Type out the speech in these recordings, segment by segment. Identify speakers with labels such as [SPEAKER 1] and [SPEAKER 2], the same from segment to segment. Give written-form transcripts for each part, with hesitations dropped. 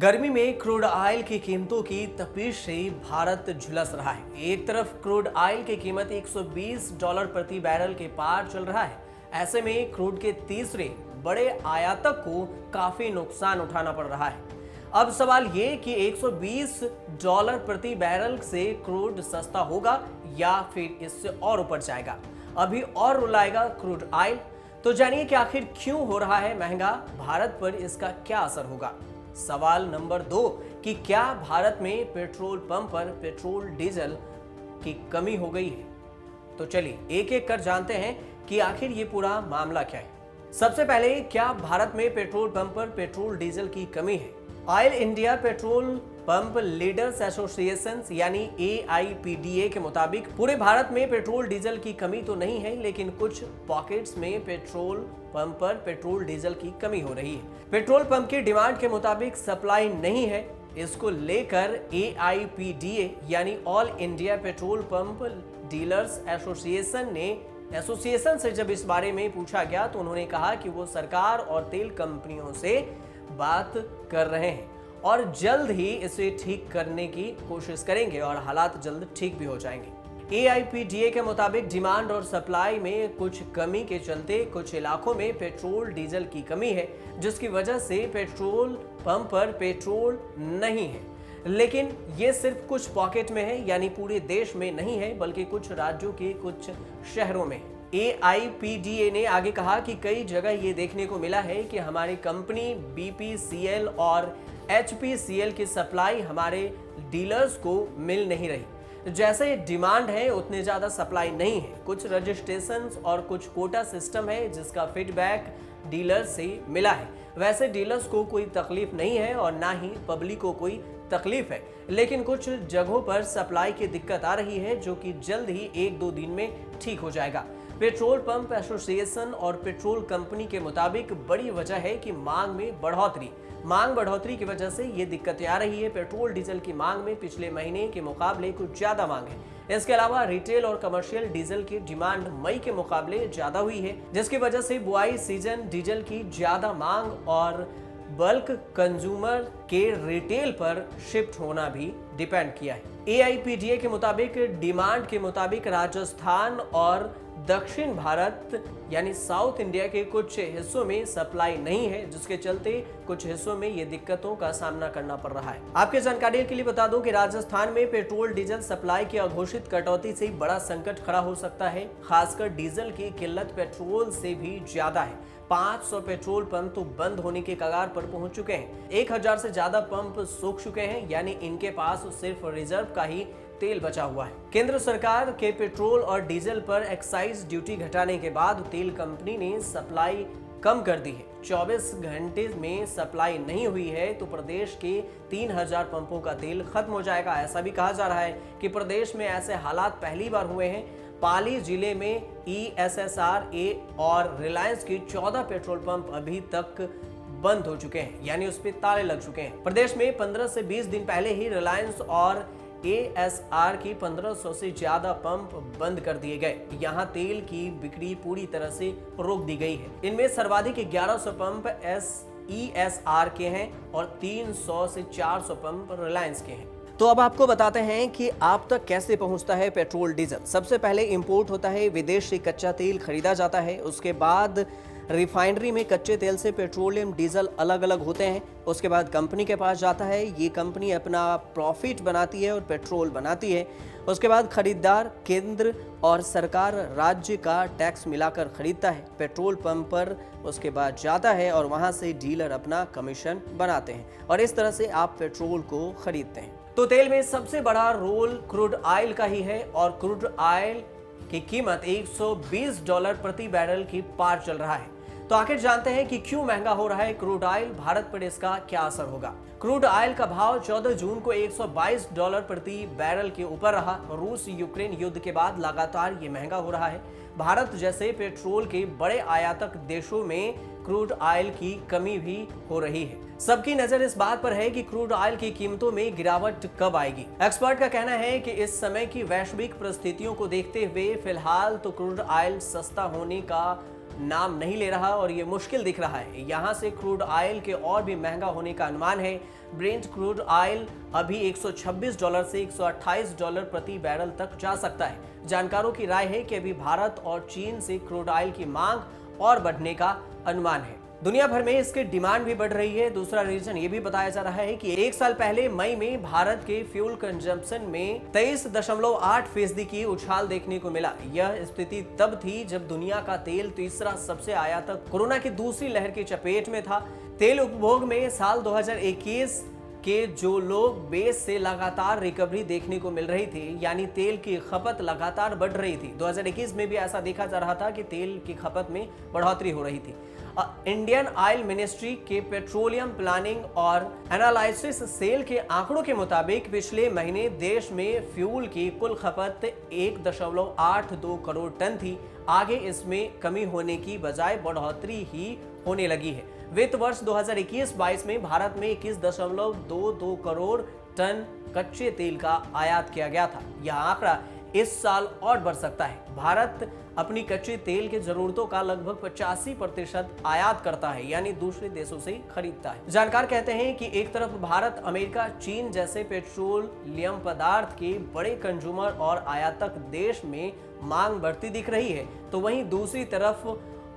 [SPEAKER 1] गर्मी में crude oil की कीमतों की तपिश से भारत झुलस रहा है। एक तरफ क्रूड ऑयल की कीमत $120 प्रति बैरल के पार चल रहा है। ऐसे में क्रूड के तीसरे बड़े आयातक को काफी नुकसान उठाना पड़ रहा है। अब सवाल ये कि $120 प्रति बैरल से क्रूड सस्ता होगा या फिर इससे और ऊपर जाएगा, अभी और रुलाएगा क्रूड ऑयल। तो जानिए कि आखिर क्यों हो रहा है महंगा, भारत पर इसका क्या असर होगा। सवाल नंबर 2 कि क्या भारत में पेट्रोल पंप पर पेट्रोल डीजल की कमी हो गई है। तो चलिए एक एक कर जानते हैं कि आखिर ये पूरा मामला क्या है। सबसे पहले, क्या भारत में पेट्रोल पंप पर पेट्रोल डीजल की कमी है? Oil India petrol pump leaders association यानी AIPDA के मुताबिक पूरे भारत में पेट्रोल डीजल की कमी तो नहीं है, लेकिन कुछ पॉकेट्स में पेट्रोल पंप पर पेट्रोल डीजल की कमी हो रही है। पेट्रोल पंप की डिमांड के मुताबिक सप्लाई नहीं है। इसको लेकर AIPDA यानी all India petrol pump dealers association से जब इस बारे में पूछा गया तो उन्होंने कहा कि वो सरकार और तेल कंपनियों से बात कर रहे हैं और जल्द ही इसे ठीक करने की कोशिश करेंगे और हालात जल्द ठीक भी हो जाएंगे। AIPDA के मुताबिक डिमांड और सप्लाई में कुछ कमी के चलते कुछ इलाकों में पेट्रोल डीजल की कमी है, जिसकी वजह से पेट्रोल पंप पर पेट्रोल नहीं है। लेकिन ये सिर्फ कुछ पॉकेट में है, यानी पूरे देश में नहीं है, बल्कि कुछ राज्यों के कुछ शहरों में है। AIPDA ने आगे कहा कि कई जगह ये देखने को मिला है कि हमारी कंपनी BPCL और HPCL की सप्लाई हमारे डीलर्स को मिल नहीं रही। जैसे डिमांड है उतने ज्यादा सप्लाई नहीं है। कुछ रजिस्ट्रेशंस और कुछ कोटा सिस्टम है जिसका फीडबैक डीलर से मिला है। वैसे डीलर्स को कोई तकलीफ नहीं है और ना ही पब्लिक को कोई तकलीफ है, लेकिन कुछ जगहों पर सप्लाई की दिक्कत आ रही है जो कि जल्द ही 1-2 दिन में ठीक हो जाएगा। पेट्रोल पंप एसोसिएशन और पेट्रोल कंपनी के मुताबिक बड़ी वजह है कि मांग बढ़ोतरी की वजह से ये दिक्कतें आ रही है। पेट्रोल डीजल की मांग में पिछले महीने के मुकाबले कुछ ज्यादा मांग है। इसके अलावा रिटेल और कमर्शियल डीजल की डिमांड मई के मुकाबले ज्यादा हुई है, जिसकी वजह से बुआई सीजन डीजल की ज्यादा मांग और बल्क कंज्यूमर के रिटेल पर शिफ्ट होना भी डिपेंड किया है। AIPDA के मुताबिक डिमांड के मुताबिक राजस्थान और दक्षिण भारत यानी साउथ इंडिया के कुछ हिस्सों में सप्लाई नहीं है, जिसके चलते कुछ हिस्सों में ये दिक्कतों का सामना करना पड़ रहा है। आपके जानकारी के लिए बता दूं कि राजस्थान में पेट्रोल डीजल सप्लाई की अघोषित कटौती से बड़ा संकट खड़ा हो सकता है। खासकर डीजल की किल्लत पेट्रोल से भी ज्यादा है। 500 पेट्रोल पंप तो बंद होने के कगार पर पहुंच चुके हैं। 1000 से ज्यादा पंप सूख चुके हैं, यानी इनके पास सिर्फ रिजर्व का ही तेल बचा हुआ है। केंद्र सरकार के पेट्रोल और डीजल पर एक्साइज ड्यूटी घटाने के बाद तेल कंपनी ने सप्लाई कम कर दी है। 24 घंटे में सप्लाई नहीं हुई है तो प्रदेश के 3000 पंपों का तेल खत्म हो जाएगा। ऐसा भी कहा जा रहा है कि प्रदेश में ऐसे हालात पहली बार हुए हैं। पाली जिले में ESSRA और रिलायंस के 14 पेट्रोल पंप अभी तक बंद हो चुके हैं, यानी उस पर ताले लग चुके हैं। प्रदेश में 15 से 20 दिन पहले ही रिलायंस और ASR की 1500 से ज्यादा पंप बंद कर दिए गए। यहाँ तेल की बिक्री पूरी तरह से रोक दी गई है। इनमें सर्वाधिक 1100 पंप ESR के हैं और 300 से 400 पंप रिलायंस के हैं। तो अब आपको बताते हैं कि आप तक कैसे पहुंचता है पेट्रोल डीजल। सबसे पहले इंपोर्ट होता है, विदेश से कच्चा तेल खरीदा जाता है। उसके बाद रिफाइनरी में कच्चे तेल से पेट्रोलियम डीजल अलग अलग होते हैं। उसके बाद कंपनी के पास जाता है। ये कंपनी अपना प्रॉफिट बनाती है और पेट्रोल बनाती है। उसके बाद खरीदार केंद्र और सरकार राज्य का टैक्स मिलाकर खरीदता है पेट्रोल पंप पर। उसके बाद जाता है और वहां से डीलर अपना कमीशन बनाते हैं और इस तरह से आप पेट्रोल को खरीदते हैं। तो तेल में सबसे बड़ा रोल क्रूड ऑयल का ही है और क्रूड ऑयल की कीमत $120 प्रति बैरल की पार चल रहा है। तो आखिर जानते हैं कि क्यों महंगा हो रहा है क्रूड ऑयल, भारत पर इसका क्या असर होगा। क्रूड ऑयल का भाव 14 जून को $122 प्रति बैरल के ऊपर रहा। रूस यूक्रेन युद्ध के बाद लगातार ये महंगा हो रहा है। भारत जैसे पेट्रोल के बड़े आयातक देशों में क्रूड ऑयल की कमी भी हो रही है। सबकी नजर इस बात पर है कि क्रूड ऑयल की कीमतों में गिरावट कब आएगी। एक्सपर्ट का कहना है कि इस समय की वैश्विक परिस्थितियों को देखते हुए फिलहाल तो क्रूड ऑयल सस्ता होने का नाम नहीं ले रहा और ये मुश्किल दिख रहा है। यहाँ से क्रूड ऑयल के और भी महंगा होने का अनुमान है। ब्रेंट क्रूड ऑयल अभी $126 से $128 प्रति बैरल तक जा सकता है। जानकारों की राय है कि अभी भारत और चीन से क्रूड ऑयल की मांग और बढ़ने का अनुमान है। दुनिया भर में इसकी डिमांड भी बढ़ रही है। दूसरा रीजन ये भी बताया जा रहा है कि एक साल पहले मई में भारत के फ्यूल कंजम्पशन में 23.8% की उछाल देखने को मिला। यह स्थिति तब थी जब दुनिया का तेल तीसरा सबसे आयातक कोरोना की दूसरी लहर की चपेट में था। तेल उपभोग में साल 2021 के जो लोग बेस से लगातार रिकवरी देखने को मिल रही थी, यानी तेल की खपत लगातार बढ़ रही थी। 2021 में भी ऐसा देखा जा रहा था कि तेल की खपत में बढ़ोतरी हो रही थी। इंडियन ऑयल मिनिस्ट्री के पेट्रोलियम प्लानिंग और एनालिसिस सेल के आंकड़ों के मुताबिक पिछले महीने देश में फ्यूल की कुल खपत 1.82 करोड़ टन थी। आगे इसमें कमी होने की बजाय बढ़ोतरी ही होने लगी है। वित्त वर्ष 2021-22 में भारत में 21.22 करोड़ टन कच्चे तेल का आयात किया गया था। यह आंकड़ा इस साल और बढ़ सकता है। भारत अपनी कच्चे तेल की जरूरतों का लगभग 85% आयात करता है, यानी दूसरे देशों से खरीदता है। जानकार कहते हैं कि एक तरफ भारत, अमेरिका, चीन जैसे पेट्रोलियम पदार्थ के बड़े कंज्यूमर और आयातक देश में मांग बढ़ती दिख रही है, तो वहीं दूसरी तरफ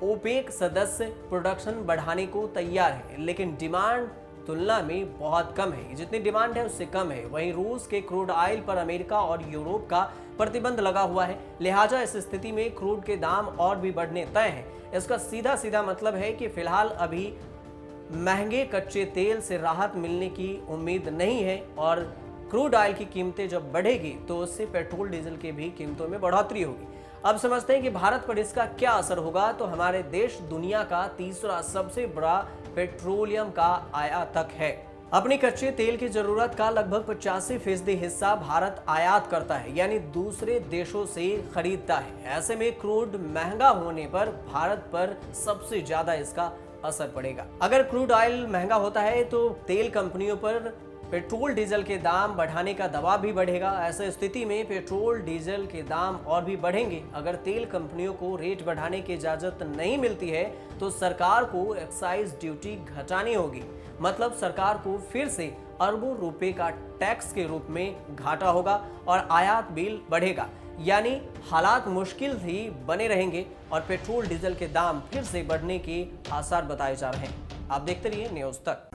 [SPEAKER 1] ओपेक सदस्य प्रोडक्शन बढ़ाने को तैयार है, लेकिन डिमांड तुलना में बहुत कम है। जितनी डिमांड है उससे कम है। वहीं रूस के क्रूड ऑयल पर अमेरिका और यूरोप का प्रतिबंध लगा हुआ है, लिहाजा इस स्थिति में क्रूड के दाम और भी बढ़ने तय हैं। इसका सीधा मतलब है कि फिलहाल अभी महंगे कच्चे तेल से राहत मिलने की उम्मीद नहीं है, और क्रूड ऑयल की कीमतें जब बढ़ेगी तो उससे पेट्रोल डीजल की भी कीमतों में बढ़ोतरी होगी। अब समझते हैं कि भारत पर इसका क्या असर होगा। तो हमारे देश दुनिया का तीसरा सबसे बड़ा पेट्रोलियम का आयातक है। अपनी कच्चे तेल की जरूरत का लगभग 85% हिस्सा भारत आयात करता है, यानी दूसरे देशों से खरीदता है। ऐसे में क्रूड महंगा होने पर भारत पर सबसे ज्यादा इसका असर पड़ेगा। अगर क्रूड ऑयल महंगा होता है तो तेल कंपनियों पर पेट्रोल डीजल के दाम बढ़ाने का दबाव भी बढ़ेगा। ऐसे स्थिति में पेट्रोल डीजल के दाम और भी बढ़ेंगे। अगर तेल कंपनियों को रेट बढ़ाने की इजाजत नहीं मिलती है तो सरकार को एक्साइज ड्यूटी घटानी होगी। मतलब सरकार को फिर से अरबों रुपए का टैक्स के रूप में घाटा होगा और आयात बिल बढ़ेगा, यानी हालात मुश्किल ही बने रहेंगे और पेट्रोल डीजल के दाम फिर से बढ़ने के आसार बताए जा रहे हैं। आप देखते रहिए न्यूज़ तक।